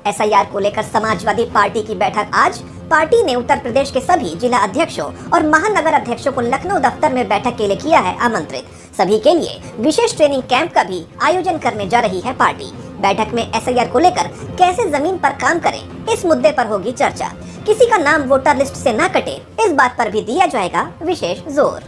SIR को लेकर Samajwadi party की बैठक आज। पार्टी ने उत्तर प्रदेश के सभी जिला अध्यक्षों और महानगर अध्यक्षों को लखनऊ दफ्तर में बैठक के लिए किया है आमंत्रित। सभी के लिए विशेष ट्रेनिंग कैंप का भी आयोजन करने जा रही है पार्टी। बैठक में एसआईआर को लेकर कैसे जमीन पर काम करें, इस मुद्दे पर होगी चर्चा। किसी का नाम वोटर लिस्ट से न कटे, इस बात पर भी दिया जाएगा विशेष जोर।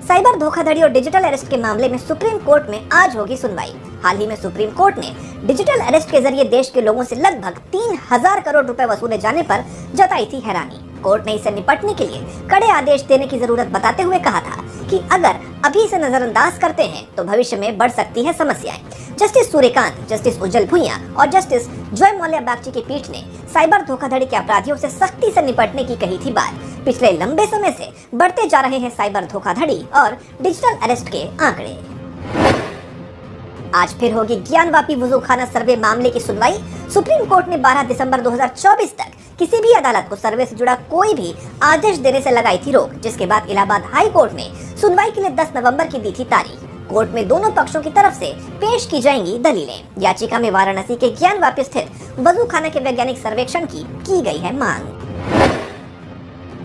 साइबर धोखाधड़ी और डिजिटल अरेस्ट के मामले में सुप्रीम कोर्ट में आज होगी सुनवाई। हाल ही में सुप्रीम कोर्ट ने डिजिटल अरेस्ट के जरिए देश के लोगों से लगभग 3000 करोड़ रुपए वसूले जाने पर जताई थी हैरानी। कोर्ट ने इसे निपटने के लिए कड़े आदेश देने की जरूरत बताते हुए कहा था कि अगर अभी इसे नजरअंदाज करते हैं तो भविष्य में बढ़ सकती है समस्याएं। जस्टिस सूर्यकांत, जस्टिस उज्जवल भुइयां और जस्टिस जय मौल्या बागची की पीठ ने साइबर धोखाधड़ी के अपराधियों से सख्ती से निपटने की कही थी बात। पिछले लंबे समय से बढ़ते जा रहे हैं साइबर धोखाधड़ी और डिजिटल अरेस्ट के आंकड़े। आज फिर होगी ज्ञानवापी वजूखाना सर्वे मामले की सुनवाई। सुप्रीम कोर्ट ने 12 दिसंबर 2024 तक किसी भी अदालत को सर्वे से जुड़ा कोई भी आदेश देने से लगाई थी रोक, जिसके बाद इलाहाबाद हाई कोर्ट ने सुनवाई के लिए 10 नवंबर की दी थी तारीख। कोर्ट में दोनों पक्षों की तरफ से पेश की जाएंगी दलीलें। याचिका में वाराणसी के ज्ञानवापी स्थित वजूखाना के वैज्ञानिक सर्वेक्षण की गई है मांग।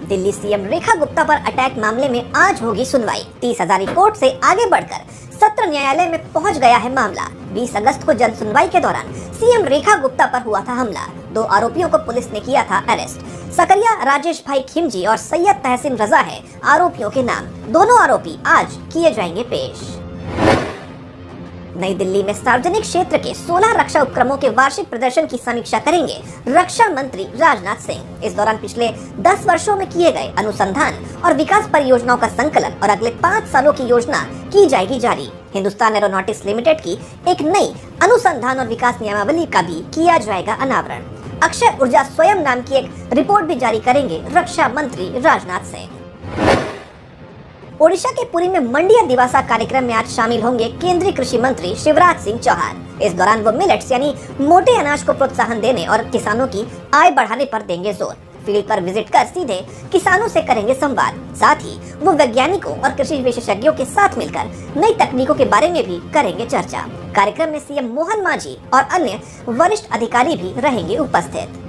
दिल्ली सीएम रेखा गुप्ता पर अटैक मामले में आज होगी सुनवाई। 30 हजारी कोर्ट से आगे बढ़कर सत्र न्यायालय में पहुंच गया है मामला। 20 अगस्त को जन सुनवाई के दौरान सीएम रेखा गुप्ता पर हुआ था हमला। 2 आरोपियों को पुलिस ने किया था अरेस्ट। सकरिया राजेश भाई खिमजी और सैयद तहसीन रजा है आरोपियों के नाम। दोनों आरोपी आज किए जाएंगे पेश। नई दिल्ली में सार्वजनिक क्षेत्र के 16 रक्षा उपक्रमों के वार्षिक प्रदर्शन की समीक्षा करेंगे रक्षा मंत्री राजनाथ सिंह। इस दौरान पिछले 10 वर्षों में किए गए अनुसंधान और विकास परियोजनाओं का संकलन और अगले 5 सालों की योजना की जाएगी जारी। हिंदुस्तान एरोनॉटिक्स लिमिटेड की एक नई अनुसंधान और विकास नियमावली का भी किया जाएगा अनावरण। अक्षय ऊर्जा स्वयं नाम की एक रिपोर्ट भी जारी करेंगे रक्षा मंत्री राजनाथ सिंह। ओडिशा के पुरी में मंडिया दिवासा कार्यक्रम में आज शामिल होंगे केंद्रीय कृषि मंत्री शिवराज सिंह चौहान। इस दौरान वो मिलेट्स यानी मोटे अनाज को प्रोत्साहन देने और किसानों की आय बढ़ाने पर देंगे जोर। फील्ड पर विजिट कर सीधे किसानों से करेंगे संवाद। साथ ही वो वैज्ञानिकों और कृषि विशेषज्ञों के साथ मिलकर नई तकनीकों के बारे में भी करेंगे चर्चा। कार्यक्रम में सीएम मोहन मांझी और अन्य वरिष्ठ अधिकारी भी रहेंगे उपस्थित।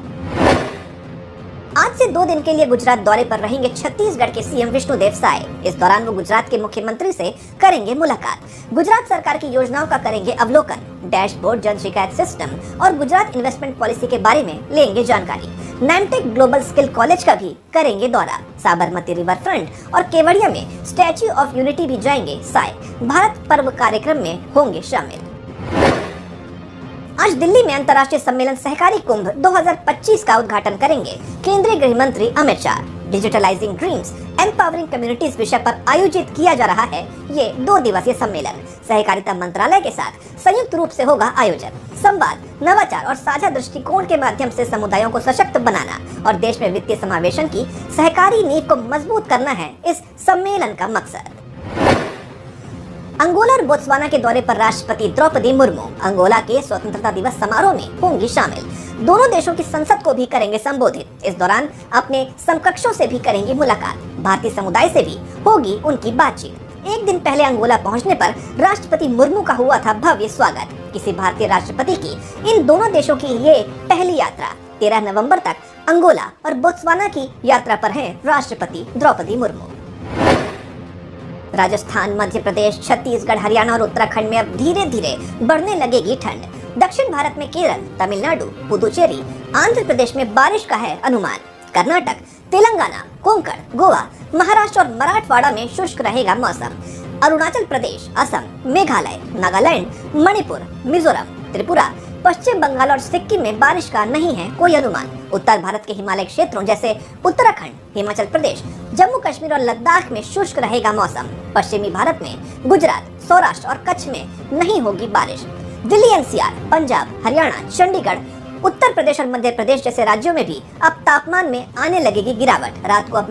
आज से 2 दिन के लिए गुजरात दौरे पर रहेंगे छत्तीसगढ़ के सीएम विष्णुदेव साय। इस दौरान वो गुजरात के मुख्यमंत्री से करेंगे मुलाकात। गुजरात सरकार की योजनाओं का करेंगे अवलोकन। डैशबोर्ड, जन शिकायत सिस्टम और गुजरात इन्वेस्टमेंट पॉलिसी के बारे में लेंगे जानकारी। नैमटेक ग्लोबल स्किल कॉलेज का भी करेंगे दौरा। साबरमती रिवर फ्रंट और केवड़िया में स्टैच्यू ऑफ यूनिटी भी जाएंगे साय। भारत पर्व कार्यक्रम में होंगे शामिल। आज दिल्ली में अंतर्राष्ट्रीय सम्मेलन सहकारी कुंभ 2025 का उद्घाटन करेंगे केंद्रीय गृह मंत्री Amit Shah. Digitalising dreams empowering communities विषय पर आयोजित किया जा रहा है ये 2 दिवसीय सम्मेलन। सहकारिता मंत्रालय के साथ संयुक्त रूप से होगा आयोजन। संवाद, नवाचार और साझा दृष्टिकोण के माध्यम से समुदायों को सशक्त बनाना और देश में वित्तीय समावेशन की सहकारी नींव को मजबूत करना है इस सम्मेलन का मकसद। अंगोला और बोत्सवाना के दौरे पर राष्ट्रपति द्रौपदी मुर्मू अंगोला के स्वतंत्रता दिवस समारोह में होंगी शामिल। दोनों देशों की संसद को भी करेंगे संबोधित। इस दौरान अपने समकक्षों से भी करेंगी मुलाकात। भारतीय समुदाय से भी होगी उनकी बातचीत। एक दिन पहले अंगोला पहुंचने पर राष्ट्रपति मुर्मू का हुआ था भव्य स्वागत। किसी भारतीय राष्ट्रपति की इन दोनों देशों की ये पहली यात्रा। 13 नवंबर तक अंगोला और बोत्सवाना की यात्रा पर हैं राष्ट्रपति द्रौपदी मुर्मू। राजस्थान, मध्य प्रदेश, छत्तीसगढ़, हरियाणा और उत्तराखंड में अब धीरे धीरे बढ़ने लगेगी ठंड। दक्षिण भारत में केरल, तमिलनाडु, पुदुचेरी, आंध्र प्रदेश में बारिश का है अनुमान। कर्नाटक, तेलंगाना, कोंकण, गोवा, महाराष्ट्र और मराठवाड़ा में शुष्क रहेगा मौसम। अरुणाचल प्रदेश, असम, मेघालय, नागालैंड, मणिपुर, मिजोरम, त्रिपुरा, पश्चिम बंगाल और सिक्किम में बारिश का नहीं है कोई अनुमान। उत्तर भारत के हिमालय क्षेत्रों जैसे उत्तराखंड, हिमाचल प्रदेश, जम्मू कश्मीर और लद्दाख में शुष्क रहेगा मौसम। पश्चिमी भारत में गुजरात, सौराष्ट्र और कच्छ में नहीं होगी बारिश। दिल्ली, एनसीआर, पंजाब, हरियाणा, चंडीगढ़, उत्तर प्रदेश और मध्य प्रदेश जैसे राज्यों में भी अब तापमान में आने लगेगी गिरावट। रात को अब